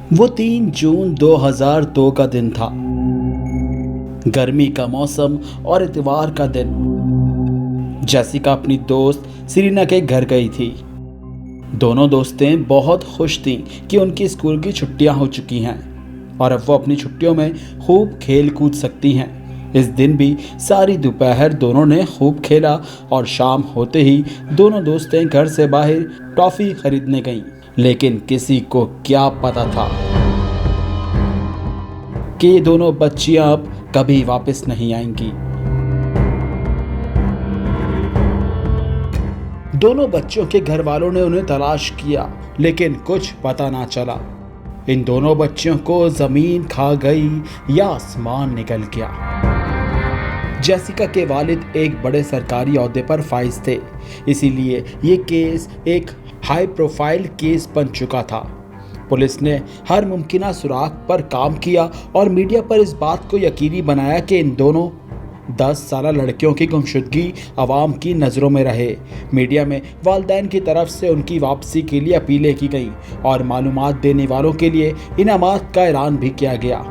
वो 3 जून 2002 का दिन था। गर्मी का मौसम और इतवार का दिन। जेसिका अपनी दोस्त सीरीना के घर गई थी। दोनों दोस्तें बहुत खुश थीं कि उनकी स्कूल की छुट्टियां हो चुकी हैं और अब वो अपनी छुट्टियों में खूब खेल कूद सकती हैं। इस दिन भी सारी दोपहर दोनों ने खूब खेला और शाम होते ही दोनों दोस्तें घर से बाहर टॉफ़ी खरीदने गईं। लेकिन किसी को क्या पता था कि ये दोनों बच्चियां अब कभी वापस नहीं आएंगी। दोनों बच्चों के घर वालों ने उन्हें तलाश किया, लेकिन कुछ पता ना चला। इन दोनों बच्चियों को जमीन खा गई या आसमान निकल गया। जेसिका के वालिद एक बड़े सरकारी ओहदे पर फाइज थे, इसीलिए ये केस एक हाई प्रोफाइल केस बन चुका था। पुलिस ने हर मुमकिन सुराग पर काम किया और मीडिया पर इस बात को यकीनी बनाया कि इन दोनों 10 साल लड़कियों की गुमशुदगी आवाम की नज़रों में रहे। मीडिया में वालिदैन की तरफ से उनकी वापसी के लिए अपीलें की गईं और मालूमात देने वालों के लिए इनामात का ऐलान भी किया गया।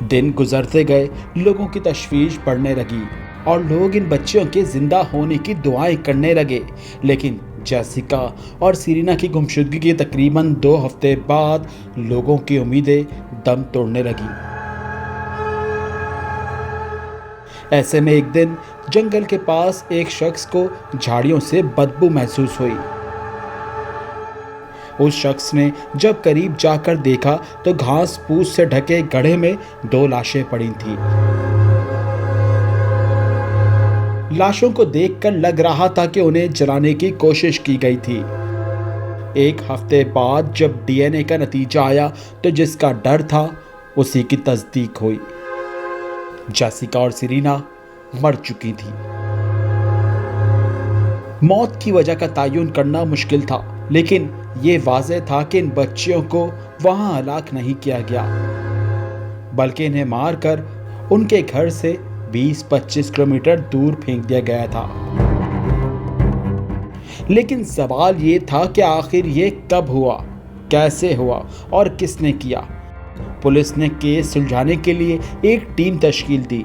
दिन गुजरते गए, लोगों की तशवीश बढ़ने लगी और लोग इन बच्चियों के जिंदा होने की दुआएं करने लगे। लेकिन जेसिका और सीरीना की गुमशुदगी के तकरीबन 2 हफ्ते बाद लोगों की उम्मीदें दम तोड़ने लगी। ऐसे में एक दिन जंगल के पास एक शख्स को झाड़ियों से बदबू महसूस हुई। उस शख्स ने जब करीब जाकर देखा तो घास फूस से ढके गड्ढे में 2 लाशें पड़ी थीं। लाशों को देखकर लग रहा था कि उन्हें जलाने की कोशिश की गई थी। 1 हफ्ते बाद जब डीएनए का नतीजा आया तो जिसका डर था उसी की तस्दीक हुई। जेसिका और सीरीना मर चुकी थी। मौत की वजह का तयन करना मुश्किल था, लेकिन ये वाज़ेह था कि इन बच्चियों को वहां हलाक नहीं किया गया, बल्कि इन्हें मारकर उनके घर से 20-25 किलोमीटर दूर फेंक दिया गया था। लेकिन सवाल ये था कि आखिर ये कब हुआ, कैसे हुआ और किसने किया। पुलिस ने केस सुलझाने के लिए एक टीम तश्कील दी।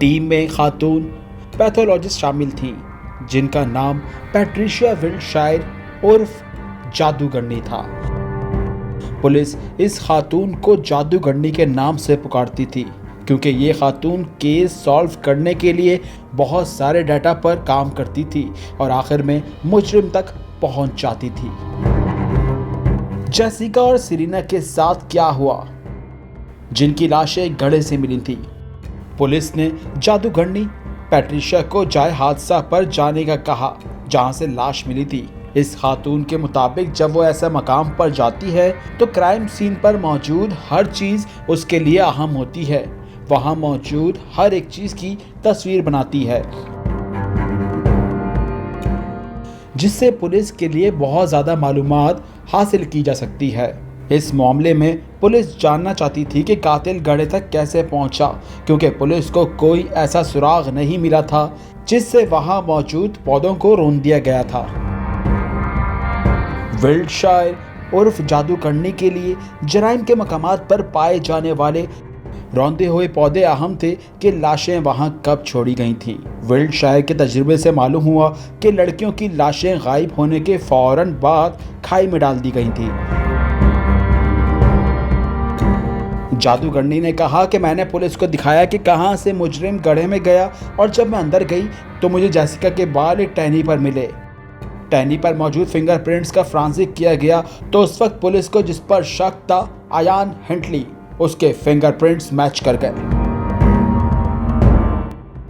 टीम में खातून पैथोलॉजिस्ट शामिल थीं, जिनका नाम पैट्रिशिया विल्डशायर उर्फ जादूगरनी था। पुलिस इस खातून को जादूगरनी के नाम से पुकारती थी क्योंकि ये खातून केस सॉल्व करने के लिए बहुत सारे डाटा पर काम करती थी और आखिर में मुजरिम तक पहुंच जाती थी। जेसिका और सीरीना के साथ क्या हुआ, जिनकी लाशें गड्ढे से मिली थी? पुलिस ने जादूगरनी पैट्रिशिया को जाए हादसा पर जाने का कहा जहां से लाश मिली थी। इस खातून के मुताबिक जब वो ऐसा मकाम पर जाती है तो क्राइम सीन पर मौजूद हर चीज़ उसके लिए अहम होती है। वहां मौजूद हर एक चीज़ की तस्वीर बनाती है, जिससे पुलिस के लिए बहुत ज़्यादा मालूमात हासिल की जा सकती है। इस मामले में पुलिस जानना चाहती थी कि कातिल गड्ढे तक कैसे पहुंचा, क्योंकि पुलिस को कोई ऐसा सुराग नहीं मिला था जिससे वहां मौजूद पौधों को रोंद दिया गया था। विल्डशायर उर्फ जादूगरनी के लिए जराइम के मकामात पर पाए जाने वाले रौंदे हुए पौधे अहम थे कि लाशें वहां कब छोड़ी गई थीं। विल्डशायर के तजुर्बे से मालूम हुआ कि लड़कियों की लाशें गायब होने के फौरन बाद खाई में डाल दी गई थीं। जादूगरनी ने कहा कि मैंने पुलिस को दिखाया कि कहां से मुजरिम गड्ढे में गया और जब मैं अंदर गई तो मुझे जेसिका के बाल एक टहनी पर मिले। टहनी पर मौजूद फिंगरप्रिंट्स का फ्रांसिक किया गया तो उस वक्त पुलिस को जिस पर शक था, अयान हिंटली, उसके फिंगरप्रिंट्स मैच कर गए।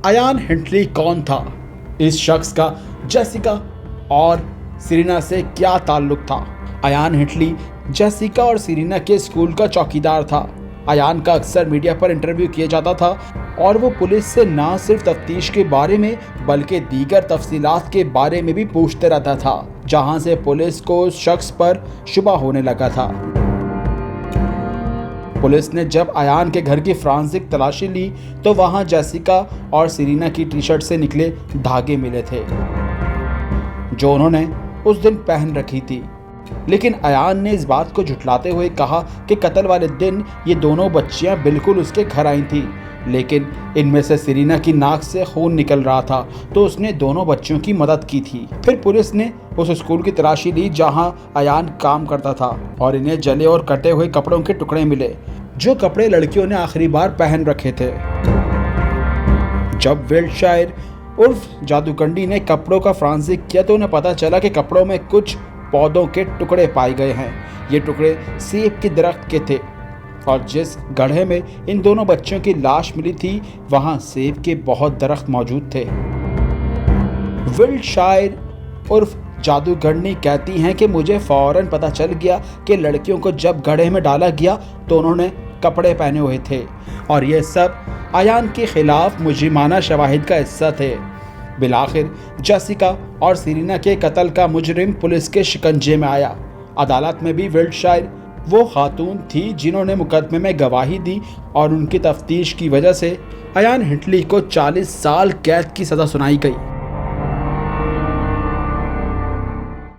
अयान हिंटली कौन था? इस शख्स का जेसिका और सीरीना से क्या ताल्लुक था? अयान हिंटली जेसिका और सीरीना के स्कूल का चौकीदार था। अयान का अक्सर मीडिया पर इंटरव्यू किया जाता था और वो पुलिस से ना सिर्फ तफ्तीश के बारे में बल्कि दीगर तफसीलात के बारे में भी पूछते रहता था, जहां से पुलिस को उस शख्स पर शुबा होने लगा था। पुलिस ने जब अयान के घर की फ्रांसिक तलाशी ली तो वहां जेसिका और सीरीना की टी शर्ट से निकले धागे मिले थे जो उन्होंने उस दिन पहन रखी थी। लेकिन अयान ने इस बात को झुठलाते हुए कहा कि कत्ल वाले दिन ये दोनों बच्चियां बिल्कुल उसके घर आई थी, लेकिन इनमें से सेलिना की नाक से खून निकल रहा था तो उसने दोनों बच्चियों की मदद की थी। फिर पुलिस ने उस स्कूल की तलाशी ली जहां अयान काम करता था और इन्हें जले और कटे हुए कपड़ों के टुकड़े मिले, जो कपड़े लड़कियों ने आखिरी बार पहन रखे थे। जब विल्टशायर उर्फ जादूगंडी ने कपड़ों का फॉरेंसिक किया तो उन्हें पता चला कि कपड़ों में कुछ पौधों के टुकड़े पाए गए हैं। ये टुकड़े सेब के दरख्त के थे और जिस गड्ढे में इन दोनों बच्चों की लाश मिली थी वहां सेब के बहुत दरख्त मौजूद थे। विल्टशायर उर्फ जादूगरनी कहती हैं कि मुझे फौरन पता चल गया कि लड़कियों को जब गड्ढे में डाला गया तो उन्होंने कपड़े पहने हुए थे और ये सब अयान के खिलाफ मुजरिमाना शवाहिद का हिस्सा थे। बिलाखिर जेसिका और सेलिना के कत्ल का मुजरिम पुलिस के शिकंजे में आया। अदालत में भी विल्टशायर वो खातून थी जिन्होंने मुकदमे में गवाही दी और उनकी तफ्तीश की वजह से अयान हिटली को 40 साल कैद की सज़ा सुनाई गई।